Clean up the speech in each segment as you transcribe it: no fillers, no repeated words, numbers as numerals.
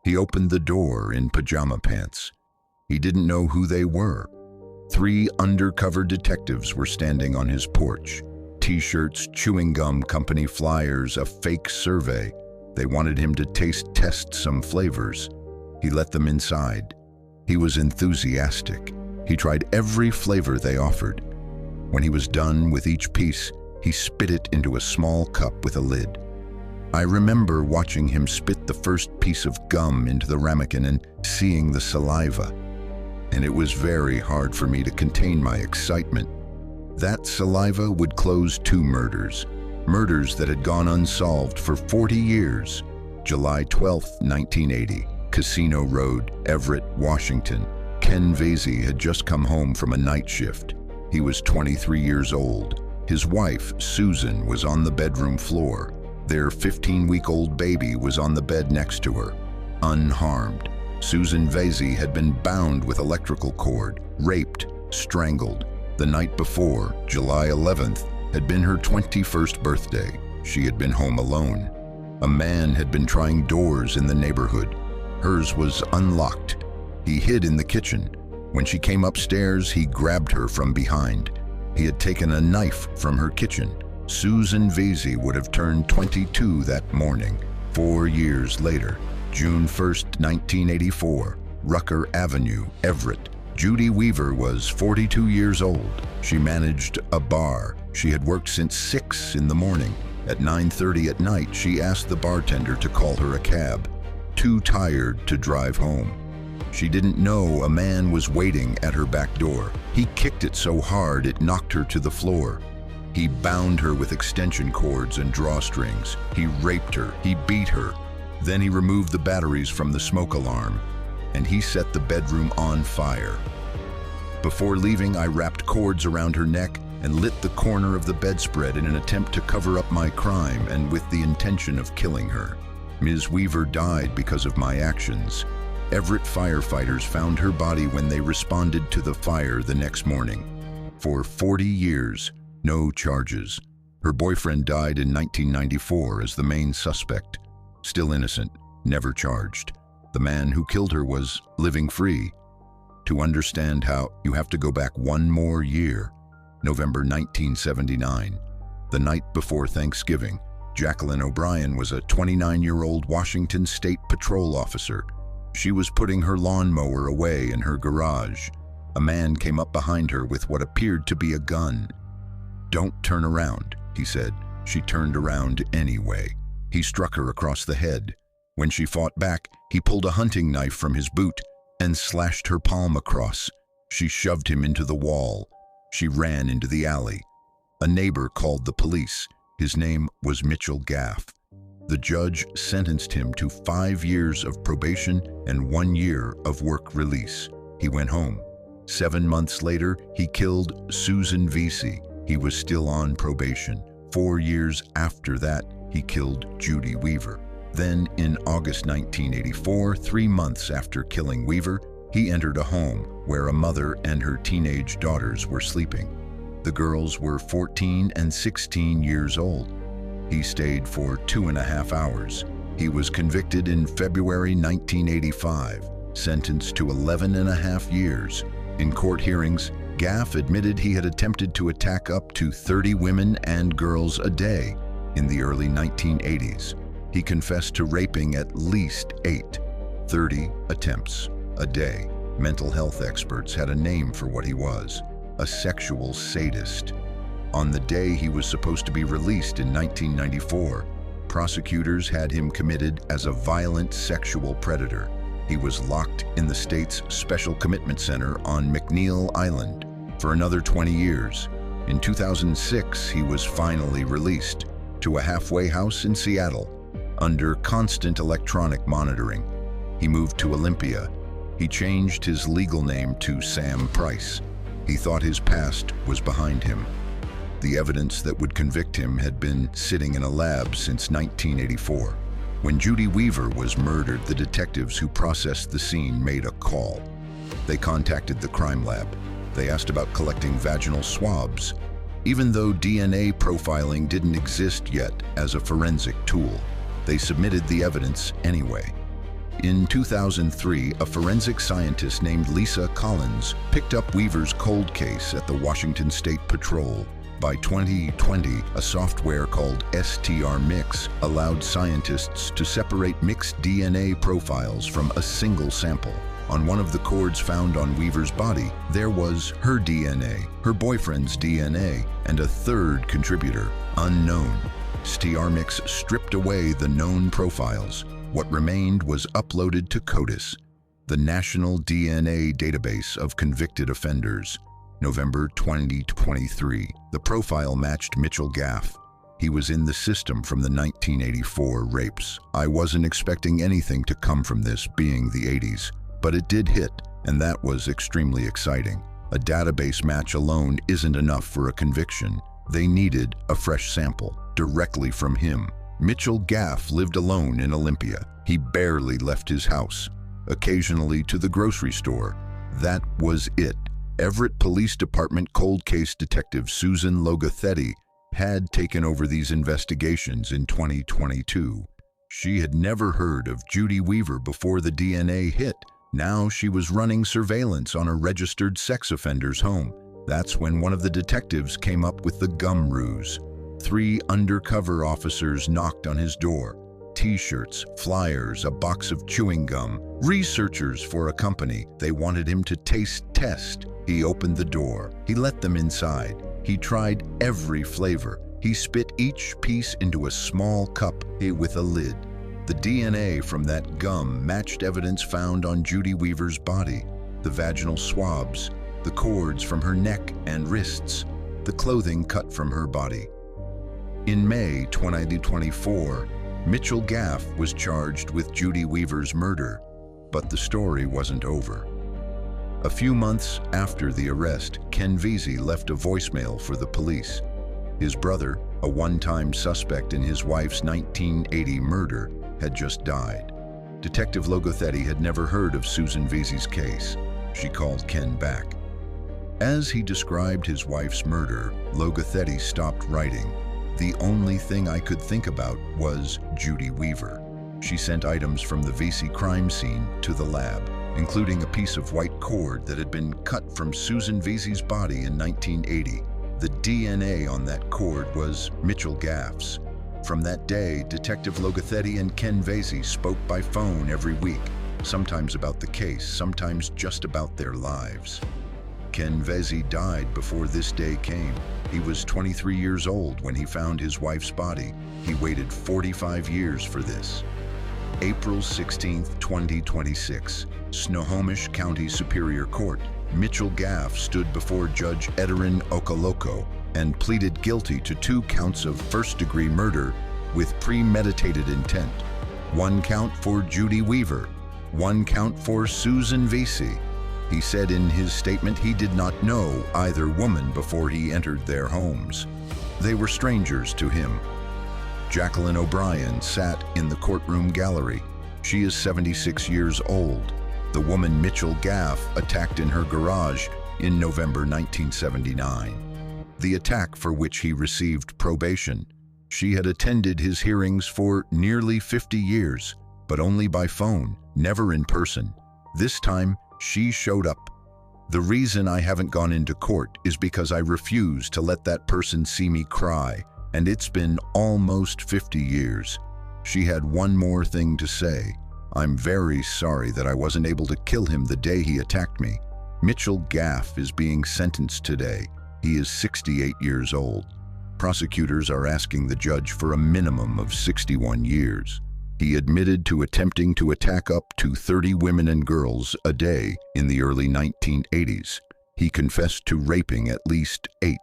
He opened the door in pajama pants. He didn't know who they were. 3 undercover detectives were standing on his porch. T-shirts, chewing gum company flyers, a fake survey. They wanted him to test some flavors. He let them inside. He was enthusiastic. He tried every flavor they offered. When he was done with each piece, he spit it into a small cup with a lid. I remember watching him spit the first piece of gum into the ramekin and seeing the saliva. And it was very hard for me to contain my excitement. That saliva would close 2 murders that had gone unsolved for 40 years. July 12, 1980, Casino Road, Everett, Washington. Ken Vasey had just come home from a night shift. He was 23 years old. His wife, Susan, was on the bedroom floor. Their 15-week-old baby was on the bed next to her, unharmed. Susan Vasey had been bound with electrical cord, raped, strangled. The night before, July 11th, had been her 21st birthday. She had been home alone. A man had been trying doors in the neighborhood. Hers was unlocked. He hid in the kitchen. When she came upstairs, he grabbed her from behind. He had taken a knife from her kitchen. Susan Vasey would have turned 22 that morning. 4 years later, June 1st, 1984, Rucker Avenue, Everett. Judy Weaver was 42 years old. She managed a bar. She had worked since 6 in the morning. At 9:30 at night, she asked the bartender to call her a cab. Too tired to drive home. She didn't know a man was waiting at her back door. He kicked it so hard it knocked her to the floor. He bound her with extension cords and drawstrings. He raped her. He beat her. Then he removed the batteries from the smoke alarm, and he set the bedroom on fire. Before leaving, I wrapped cords around her neck and lit the corner of the bedspread in an attempt to cover up my crime and with the intention of killing her. Ms. Weaver died because of my actions. Everett firefighters found her body when they responded to the fire the next morning. For 40 years, no charges. Her boyfriend died in 1994 as the main suspect. Still innocent, never charged. The man who killed her was living free. To understand how, you have to go back one more year. November 1979, the night before Thanksgiving. Jacqueline O'Brien was a 29-year-old Washington State Patrol officer. She was putting her lawnmower away in her garage. A man came up behind her with what appeared to be a gun. "Don't turn around," he said. She turned around anyway. He struck her across the head. When she fought back, he pulled a hunting knife from his boot and slashed her palm across. She shoved him into the wall. She ran into the alley. A neighbor called the police. His name was Mitchell Gaff. The judge sentenced him to 5 years of probation and 1 year of work release. He went home. 7 months later, he killed Susan Vasey. He was still on probation. 4 years after that, he killed Judy Weaver. Then, in August 1984, 3 months after killing Weaver, he entered a home where a mother and her teenage daughters were sleeping. The girls were 14 and 16 years old. He stayed for 2.5 hours. He was convicted in February 1985, sentenced to 11.5 years. In court hearings, Gaff admitted he had attempted to attack up to 30 women and girls a day in the early 1980s. He confessed to raping at least 30 attempts a day. Mental health experts had a name for what he was: a sexual sadist. On the day he was supposed to be released in 1994, prosecutors had him committed as a violent sexual predator. He was locked in the state's Special Commitment Center on McNeil Island for another 20 years. In 2006, he was finally released to a halfway house in Seattle under constant electronic monitoring. He moved to Olympia. He changed his legal name to Sam Price. He thought his past was behind him. The evidence that would convict him had been sitting in a lab since 1984. When Judy Weaver was murdered, the detectives who processed the scene made a call. They contacted the crime lab. They asked about collecting vaginal swabs, even though DNA profiling didn't exist yet as a forensic tool. They submitted the evidence anyway. In 2003, a forensic scientist named Lisa Collins picked up Weaver's cold case at the Washington State Patrol. By 2020, a software called STR-Mix allowed scientists to separate mixed DNA profiles from a single sample. On one of the cords found on Weaver's body, there was her DNA, her boyfriend's DNA, and a third contributor, unknown. STR-Mix stripped away the known profiles. What remained was uploaded to CODIS, the National DNA Database of Convicted Offenders. November 2023, the profile matched Mitchell Gaff. He was in the system from the 1984 rapes. I wasn't expecting anything to come from this, being the 80s, but it did hit, and that was extremely exciting. A database match alone isn't enough for a conviction. They needed a fresh sample, directly from him. Mitchell Gaff lived alone in Olympia. He barely left his house, occasionally to the grocery store. That was it. Everett Police Department cold case detective Susan Logothetti had taken over these investigations in 2022. She had never heard of Judy Weaver before the DNA hit. Now she was running surveillance on a registered sex offender's home. That's when one of the detectives came up with the gum ruse. 3 undercover officers knocked on his door. T-shirts, flyers, a box of chewing gum. Researchers for a company. They wanted him to taste test. He opened the door. He let them inside. He tried every flavor. He spit each piece into a small cup with a lid. The DNA from that gum matched evidence found on Judy Weaver's body. The vaginal swabs, the cords from her neck and wrists, the clothing cut from her body. In May 2024, Mitchell Gaff was charged with Judy Weaver's murder, but the story wasn't over. A few months after the arrest, Ken Vesey left a voicemail for the police. His brother, a one-time suspect in his wife's 1980 murder, had just died. Detective Logothetti had never heard of Susan Vesey's case. She called Ken back. As he described his wife's murder, Logothetti stopped writing. The only thing I could think about was Judy Weaver. She sent items from the Vesey crime scene to the lab, including a piece of white cord that had been cut from Susan Vesey's body in 1980. The DNA on that cord was Mitchell Gaff's. From that day, Detective Logothetti and Ken Vesey spoke by phone every week, sometimes about the case, sometimes just about their lives. Ken Vesey died before this day came. He was 23 years old when he found his wife's body. He waited 45 years for this. April 16, 2026, Snohomish County Superior Court. Mitchell Gaff stood before Judge Ederin Okoloko and pleaded guilty to 2 counts of first-degree murder with premeditated intent. 1 count for Judy Weaver, 1 count for Susan Vesey. He said in his statement he did not know either woman before he entered their homes. They were strangers to him. Jacqueline O'Brien sat in the courtroom gallery. She is 76 years old. The woman Mitchell Gaff attacked in her garage in November 1979. The attack for which he received probation. She had attended his hearings for nearly 50 years, but only by phone, never in person. This time, she showed up. The reason I haven't gone into court is because I refuse to let that person see me cry, and it's been almost 50 years. She had one more thing to say. I'm very sorry that I wasn't able to kill him the day he attacked me. Mitchell Gaff is being sentenced today. He is 68 years old. Prosecutors are asking the judge for a minimum of 61 years. He admitted to attempting to attack up to 30 women and girls a day in the early 1980s. He confessed to raping at least 8.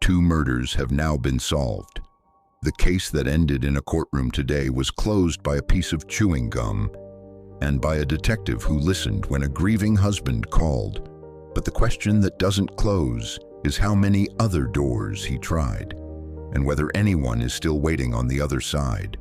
2 murders have now been solved. The case that ended in a courtroom today was closed by a piece of chewing gum and by a detective who listened when a grieving husband called. But the question that doesn't close is how many other doors he tried, and whether anyone is still waiting on the other side.